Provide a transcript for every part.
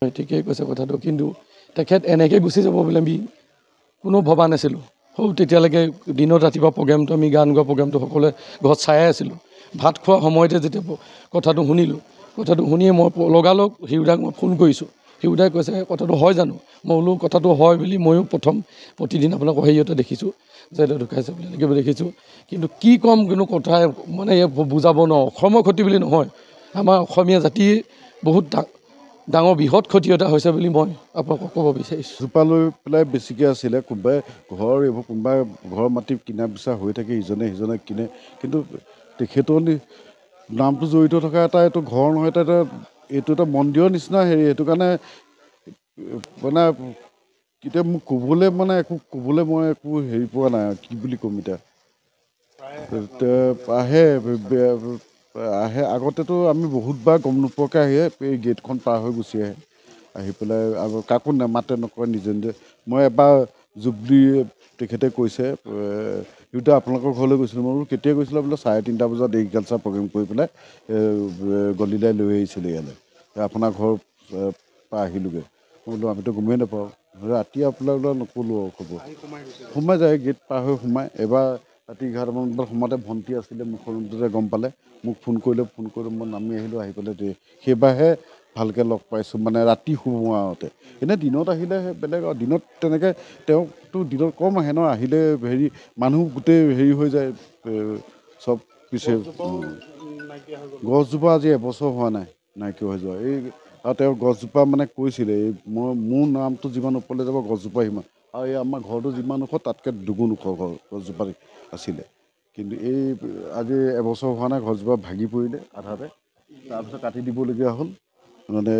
ঠিকেই কৈছে কথাটো, কিন্তু তেখেত এনেকৈ গুচি যাব বুলি আমি কোনো ভবা নাছিলোঁ। সৌ তেতিয়ালৈকে দিনত ৰাতিপুৱা প্ৰগ্ৰেমটো আমি গান গোৱা প্ৰগ্ৰেমটো সকলোৱে ঘৰত চায়ে আছিলোঁ। ভাত খোৱাৰ সময়তে যেতিয়া কথাটো শুনিলোঁ, কথাটো শুনিয়ে মই লগালগ হিউদাক মই ফোন কৰিছোঁ। হিউদাই কৈছে কথাটো হয় জানো? মই বোলো কথাটো হয় বুলি ময়ো প্ৰতিদিন আপোনালোকৰ হেৰিয়তে দেখিছোঁ যে ঢুকাইছে বুলি এনেকৈ দেখিছোঁ, কিন্তু কি ক'ম কোনো কথাই মানে বুজাব নোৱাৰোঁ। অসমৰ ক্ষতি বুলি নহয়, আমাৰ অসমীয়া জাতিৰ বহুত ডাঙৰ বৃহৎ ক্ষতি এটা হৈছে বুলি মই আপোনালোকক ক'ব বিচাৰিছোঁ। জোপা লৈ পেলাই বেছিকৈ আছিলে, কোনোবাই এইবোৰ কোনোবাই ঘৰৰ মাটি কিনা বিচাৰ হৈ থাকে, ইজনে সিজনে কিনে, কিন্তু তেখেতৰ নামটো জড়িত থকা এইটো ঘৰ নহয়, এইটো এটা মন্দিৰৰ নিচিনা হেৰি। সেইটো কাৰণে মানে এতিয়া মোক ক'বলৈ মই একো হেৰি পোৱা নাই, কি বুলি ক'ম এতিয়া। আহে আগতেতো আমি বহুতবাৰ গম নোপোৱাকৈ আহে, এই গেটখন পাৰ হৈ গুচি আহি পেলাই কাকো নেমাতে নকয়, নিজে নিজে। মই এবাৰ জুবলি তেখেতে কৈছে সিহঁতে আপোনালোকৰ ঘৰলৈ গৈছিলোঁ। মই বোলো কেতিয়া গৈছিলোঁ? বোলে 3:30 বজাত এগ্ৰিকালচাৰ প্ৰগ্ৰেম কৰি পেলাই গলিলাই লৈ আহিছিলে ইয়ালৈ, আপোনাৰ ঘৰৰ পৰা আহিলোগৈ। মই বোলো আমিতো গমেই নাপাওঁ, ৰাতি আপোনালোকক নক'লোঁ আৰু খবৰ। সোমাই যায়, গেট পাৰ হৈ সোমাই। এবাৰ ৰাতি 11টামান বজাত সোমাওঁতে ভণ্টি আছিলে মুখৰ ৰুমটোতে, গম পালে, মোক ফোন কৰিলে মই নামি আহিলোঁ। আহি পেলাই সেইবাৰহে ভালকৈ লগ পাইছোঁ, মানে ৰাতি সোমোৱাওঁতে। এনেই দিনত আহিলে বেলেগ, আৰু দিনত তেনেকৈ তেওঁকতো দিনত কম আহে ন, আহিলে হেৰি মানুহ গোটেই হেৰি হৈ যায় চব পিছে। গছজোপা আজি এবছৰ হোৱা নাই নাইকিয়া হৈ যোৱা। আৰু তেওঁ গছজোপা মানে কৈছিলে, মোৰ নামটো যিমান ওপৰলৈ যাব গছজোপা সিমান, আৰু এই আমাৰ ঘৰটো যিমান ওখ তাতকৈ দুগুণ ওখ গছজোপা আছিলে। কিন্তু আজি এবছৰ হোৱা নাই, গছজোপা ভাগি পৰিলে আধাতে, তাৰপিছত কাটি দিবলগীয়া হ'ল। মানে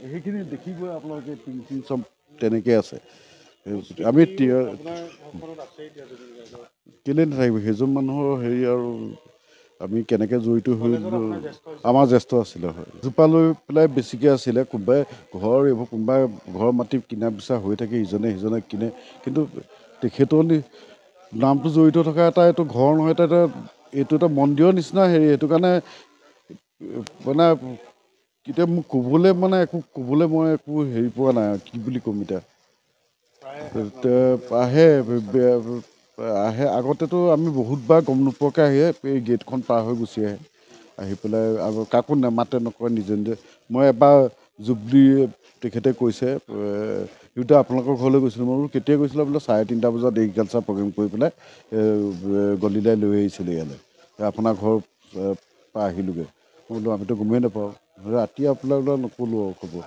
সেইখিনি দেখি গৈ আপোনালোকে টিং চব তেনেকৈ আছে। আমি কেলৈ নাথাকিব, সেইজন মানুহৰ হেৰি, আৰু আমি কেনেকৈ জড়িত হৈ আমাৰ জ্যেষ্ঠ আছিলে। হয়, জোপা লৈ পেলাই বেছিকৈ আছিলে, এইবোৰ কোনোবাই ঘৰৰ মাটি কিনা বিচাৰ হৈ থাকে, ইজনে সিজনে কিনে, কিন্তু তেখেতৰ নামটো জড়িত থকা এইটো ঘৰ নহয়, এইটো এটা মন্দিৰৰ নিচিনা হেৰি। সেইটো কাৰণে মানে এতিয়া মোক ক'বলৈ মই একো হেৰি পোৱা নাই, কি বুলি ক'ম এতিয়া। আহে আগতেতো আমি বহুতবাৰ গম নোপোৱাকৈ আহে, এই গেটখন পাৰ হৈ গুচি আহি পেলাই কাকো নেমাতে নকয়, নিজে নিজে। মই এবাৰ জুবলি তেখেতে কৈছে সিহঁতে আপোনালোকৰ ঘৰলৈ গৈছিলোঁ। মই বোলো কেতিয়া গৈছিলোঁ? বোলে 3:30 বজাত এগ্ৰিকালচাৰ প্ৰগ্ৰেম কৰি পেলাই গলিলাই লৈ আহিছিলে ইয়ালৈ, আপোনাৰ ঘৰৰ পৰা আহিলোগৈ। মই বোলো আমিতো গমেই নাপাওঁ, ৰাতি আপোনালোকক নক'লোঁ আৰু খবৰ।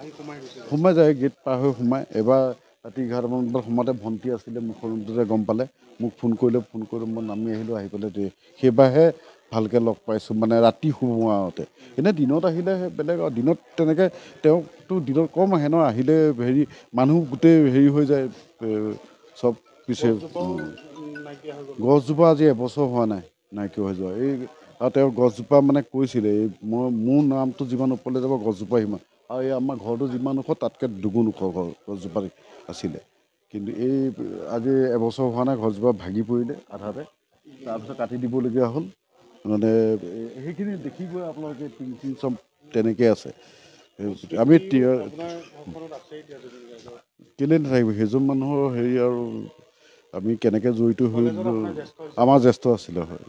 সোমাই যায়, গেট পাৰ হৈ সোমাই। এবাৰ ৰাতি 11টামান বজাত সোমাওঁতে ভণ্টি আছিলে মুখৰ ৰুমটোতে, গম পালে, মোক ফোন কৰিলে মই নামি আহিলোঁ। আহি পেলাই সেইবাৰহে ভালকৈ লগ পাইছোঁ, মানে ৰাতি সোমোৱাওঁতে। এনেই দিনত আহিলে বেলেগ, আৰু দিনত তেনেকৈ তেওঁকতো দিনত কম আহে ন, আহিলে হেৰি মানুহ গোটেই হেৰি হৈ যায় চব পিছে। গছজোপা আজি এবছৰ হোৱা নাই নাইকিয়া হৈ যোৱা। আৰু তেওঁ গছজোপা মানে কৈছিলে, মোৰ নামটো যিমান ওপৰলৈ যাব গছজোপা সিমান, আৰু এই আমাৰ ঘৰটো যিমান ওখ তাতকৈ দুগুণ ওখ গছজোপা আছিলে। কিন্তু আজি এবছৰ হোৱা নাই, গছজোপা ভাগি পৰিলে আধাতে, তাৰপিছত কাটি দিবলগীয়া হ'ল। মানে সেইখিনি দেখি গৈ আপোনালোকে টিং চব তেনেকৈ আছে। আমি কেলৈ নাথাকিব, সেইজন মানুহৰ হেৰি, আৰু আমি কেনেকৈ জড়িত হৈ আমাৰ জ্যেষ্ঠ আছিলে। হয়।